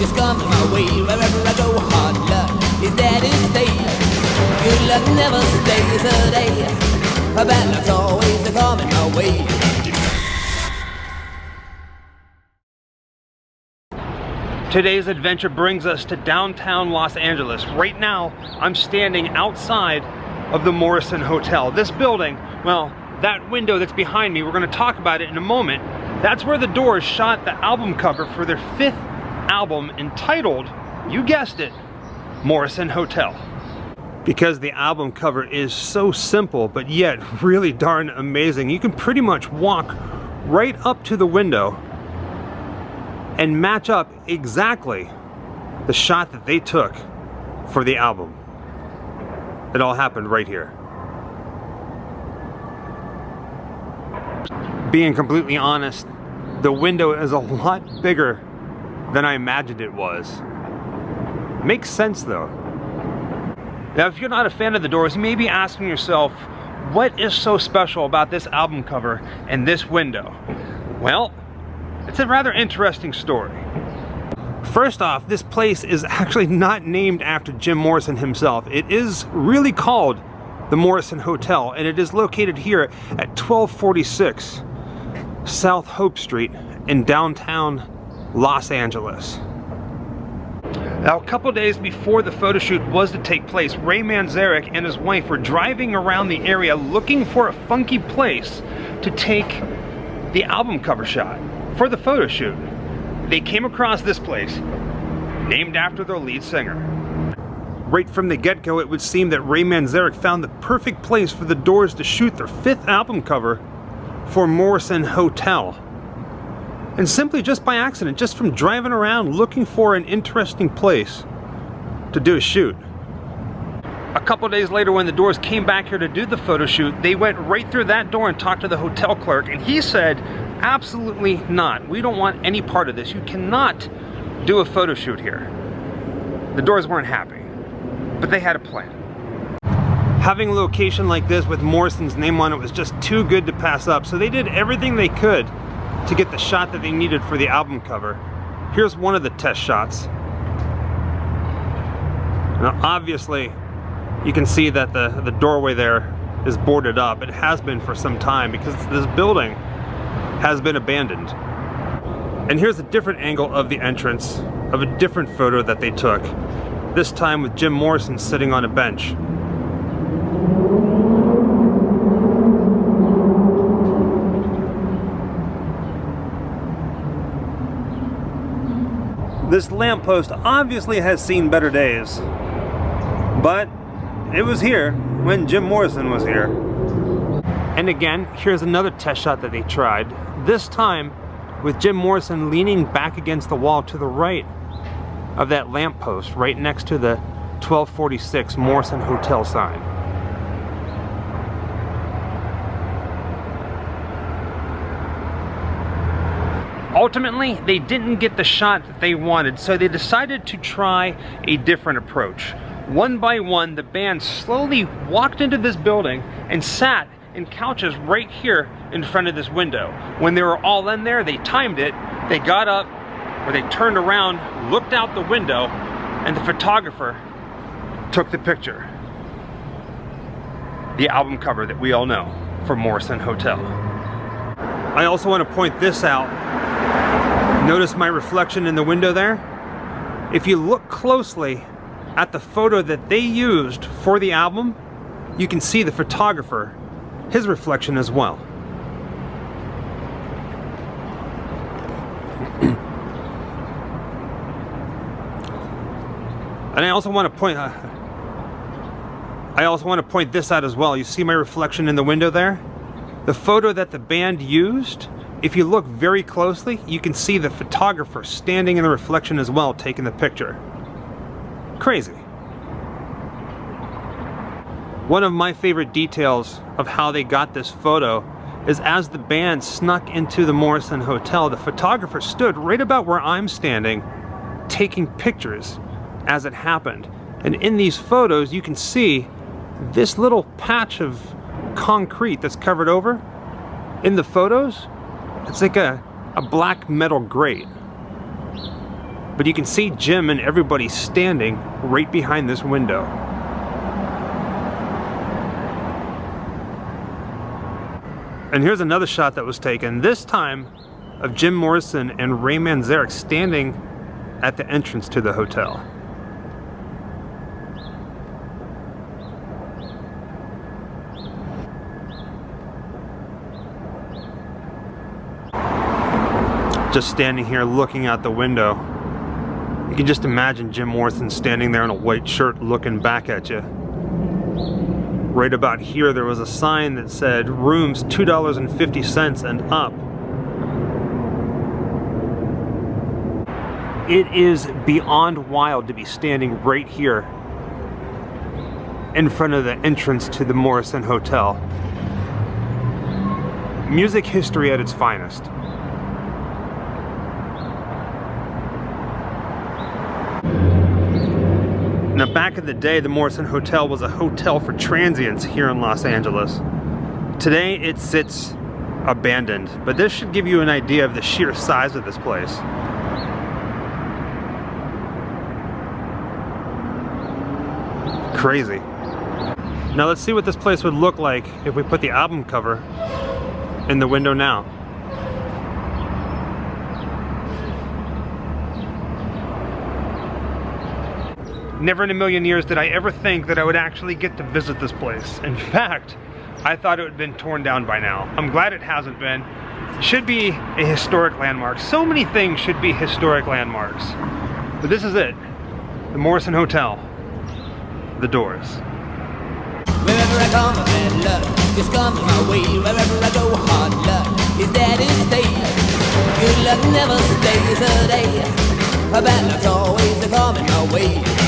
is coming my way. Wherever I go, hard luck is there to stay. Good luck never stays a day. Bad luck's always coming my way. Today's adventure brings us to downtown Los Angeles. Right now, I'm standing outside of the Morrison Hotel. This building, well, that window that's behind me, we're going to talk about it in a moment. That's where the Doors shot the album cover for their 5th album entitled, you guessed it, Morrison Hotel. Because the album cover is so simple, but yet really darn amazing, you can pretty much walk right up to the window and match up exactly the shot that they took for the album. It all happened right here. Being completely honest, the window is a lot bigger than I imagined it was. Makes sense though. Now, if you're not a fan of the Doors, you may be asking yourself, what is so special about this album cover and this window? Well, it's a rather interesting story. First off, this place is actually not named after Jim Morrison himself. It is really called the Morrison Hotel, and it is located here at 1246 South Hope Street in downtown Los Angeles. Now, a couple days before the photo shoot was to take place, Ray Manzarek and his wife were driving around the area looking for a funky place to take the album cover shot for the photo shoot. They came across this place, named after their lead singer. Right from the get-go, it would seem that Ray Manzarek found the perfect place for the Doors to shoot their 5th album cover for Morrison Hotel. And simply just by accident, just from driving around looking for an interesting place to do a shoot. A couple days later, when the Doors came back here to do the photo shoot, they went right through that door and talked to the hotel clerk, and he said, absolutely not. We don't want any part of this. You cannot do a photo shoot here. The Doors weren't happy, but they had a plan. Having a location like this with Morrison's name on it was just too good to pass up, so they did everything they could to get the shot that they needed for the album cover. Here's one of the test shots. Now, obviously, you can see that the doorway there is boarded up. It has been for some time because this building has been abandoned. And here's a different angle of the entrance of a different photo that they took, this time with Jim Morrison sitting on a bench. This lamppost obviously has seen better days, but it was here when Jim Morrison was here. And again, here's another test shot that they tried, this time with Jim Morrison leaning back against the wall to the right of that lamppost, right next to the 1246 Morrison Hotel sign. Ultimately, they didn't get the shot that they wanted, so they decided to try a different approach. One by one, the band slowly walked into this building and sat in couches right here in front of this window. When they were all in there, they timed it, they got up, or they turned around, looked out the window, and the photographer took the picture. The album cover that we all know for Morrison Hotel. I also want to point this out. Notice my reflection in the window there? If you look closely at the photo that they used for the album, you can see the photographer, his reflection as well. And I also want to point this out as well. You see my reflection in the window there? The photo that the band used, if you look very closely, you can see the photographer standing in the reflection as well, taking the picture. Crazy. One of my favorite details of how they got this photo is as the band snuck into the Morrison Hotel, the photographer stood right about where I'm standing, taking pictures as it happened. And in these photos, you can see this little patch of concrete that's covered over. In the photos, it's like a black metal grate. But you can see Jim and everybody standing right behind this window. And here's another shot that was taken, this time of Jim Morrison and Ray Manzarek standing at the entrance to the hotel. Just standing here looking out the window. You can just imagine Jim Morrison standing there in a white shirt looking back at you. Right about here there was a sign that said rooms $2.50 and up. It is beyond wild to be standing right here in front of the entrance to the Morrison Hotel. Music history at its finest. Now, back in the day, the Morrison Hotel was a hotel for transients here in Los Angeles. Today, it sits abandoned, but this should give you an idea of the sheer size of this place. Crazy. Now, let's see what this place would look like if we put the album cover in the window now. Never in a million years did I ever think that I would actually get to visit this place. In fact, I thought it would have been torn down by now. I'm glad it hasn't been. It should be a historic landmark. So many things should be historic landmarks. But this is it. The Morrison Hotel. The doors. Wherever I come, bad luck is coming my way. Wherever I go, hard luck is there to stay. Good luck never stays a day. A bad luck's always coming my way.